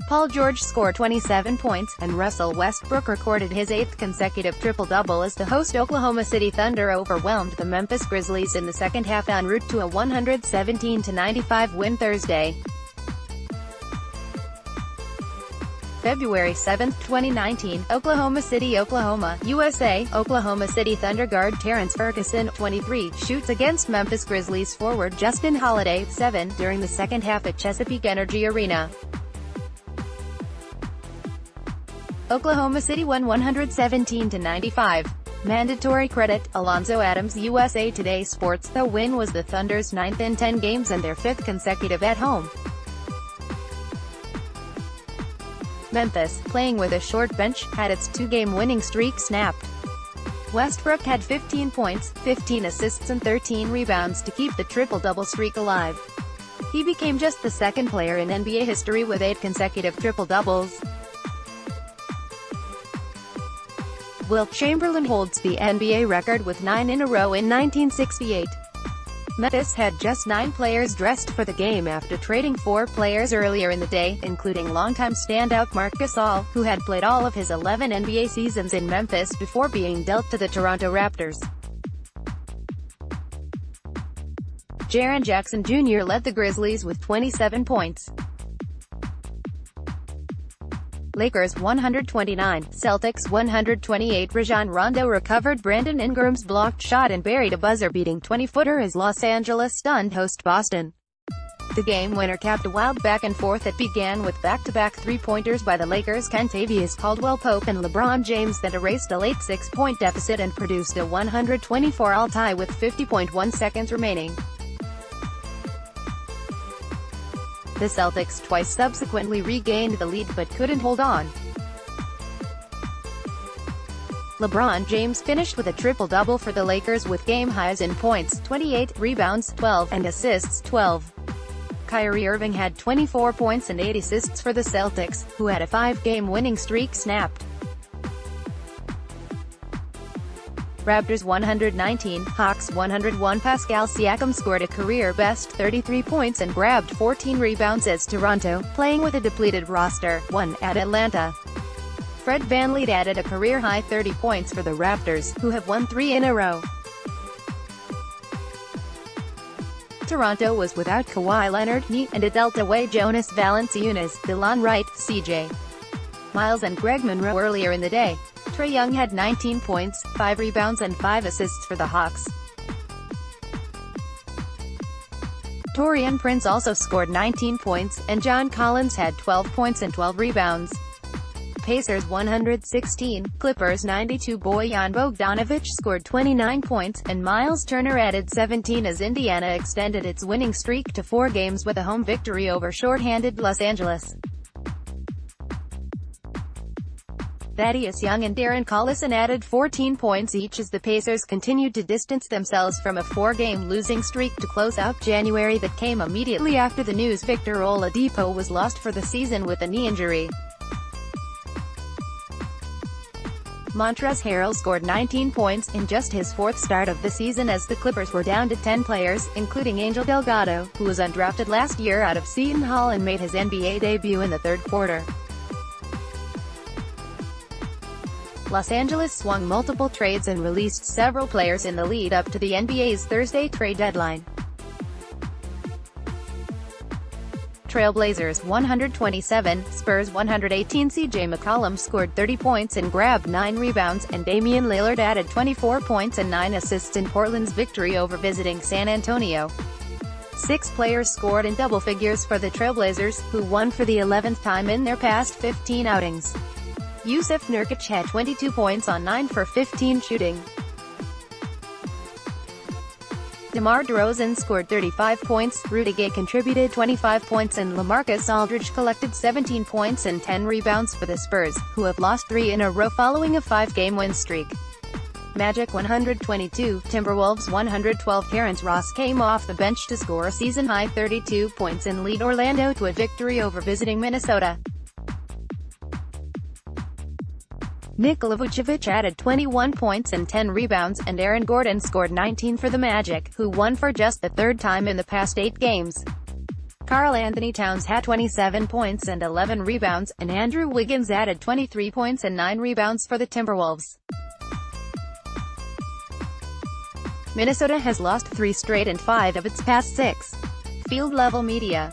Paul George scored 27 points, and Russell Westbrook recorded his 8th consecutive triple-double as the host Oklahoma City Thunder overwhelmed the Memphis Grizzlies in the second half en route to a 117-95 win Thursday, February 7, 2019, Oklahoma City, Oklahoma, USA. Oklahoma City Thunder guard Terrance Ferguson, 23, shoots against Memphis Grizzlies forward Justin Holiday, 7, during the second half at Chesapeake Energy Arena. Oklahoma City won 117-95. Mandatory credit, Alonzo Adams-USA Today Sports. The win was the Thunder's 9th in 10 games and their 5th consecutive at home. Memphis, playing with a short bench, had its 2-game winning streak snapped. Westbrook had 15 points, 15 assists and 13 rebounds to keep the triple-double streak alive. He became just the second player in NBA history with 8 consecutive triple-doubles. Wilt Chamberlain holds the NBA record with 9 in a row in 1968. Memphis had just 9 players dressed for the game after trading 4 players earlier in the day, including longtime standout Marc Gasol, who had played all of his 11 NBA seasons in Memphis before being dealt to the Toronto Raptors. Jaren Jackson Jr. led the Grizzlies with 27 points. Lakers 129, Celtics 128. Rajon Rondo recovered Brandon Ingram's blocked shot and buried a buzzer-beating 20-footer as Los Angeles stunned host Boston. The game winner capped a wild back-and-forth that began with back-to-back three-pointers by the Lakers' Kentavious Caldwell-Pope and LeBron James that erased a late 6-point deficit and produced a 124-all tie with 50.1 seconds remaining. The Celtics twice subsequently regained the lead but couldn't hold on. LeBron James finished with a triple-double for the Lakers with game highs in points, 28, rebounds, 12, and assists, 12. Kyrie Irving had 24 points and 8 assists for the Celtics, who had a 5-game winning streak snapped. Raptors 119, Hawks 101. Pascal Siakam scored a career-best 33 points and grabbed 14 rebounds as Toronto, playing with a depleted roster, won at Atlanta. Fred VanVleet added a career-high 30 points for the Raptors, who have won 3 in a row. Toronto was without Kawhi Leonard, and it dealt away Jonas Valanciunas, Delon Wright, C.J. Miles and Greg Monroe earlier in the day. Trae Young had 19 points, 5 rebounds and 5 assists for the Hawks. Taurean Prince also scored 19 points, and John Collins had 12 points and 12 rebounds. Pacers 116, Clippers 92. Bojan Bogdanovic scored 29 points, and Miles Turner added 17 as Indiana extended its winning streak to 4 games with a home victory over shorthanded Los Angeles. Thaddeus Young and Darren Collison added 14 points each as the Pacers continued to distance themselves from a 4-game losing streak to close out January that came immediately after the news Victor Oladipo was lost for the season with a knee injury. Montrezl Harrell scored 19 points in just his 4th start of the season as the Clippers were down to 10 players, including Angel Delgado, who was undrafted last year out of Seton Hall and made his NBA debut in the 3rd quarter. Los Angeles swung multiple trades and released several players in the lead-up to the NBA's Thursday trade deadline. Trailblazers 127, Spurs 118. C.J. McCollum scored 30 points and grabbed 9 rebounds, and Damian Lillard added 24 points and 9 assists in Portland's victory over visiting San Antonio. 6 players scored in double figures for the Trailblazers, who won for the 11th time in their past 15 outings. Yusuf Nurkic had 22 points on 9 for 15 shooting. DeMar DeRozan scored 35 points, Rudy Gay contributed 25 points and LaMarcus Aldridge collected 17 points and 10 rebounds for the Spurs, who have lost 3 in a row following a 5-game win streak. Magic 122, Timberwolves 112. Terrence Ross came off the bench to score a season-high 32 points and lead Orlando to a victory over visiting Minnesota. Nikola Vucevic added 21 points and 10 rebounds, and Aaron Gordon scored 19 for the Magic, who won for just the 3rd time in the past 8 games. Karl Anthony Towns had 27 points and 11 rebounds, and Andrew Wiggins added 23 points and 9 rebounds for the Timberwolves. Minnesota has lost 3 straight and 5 of its past 6. Field level media.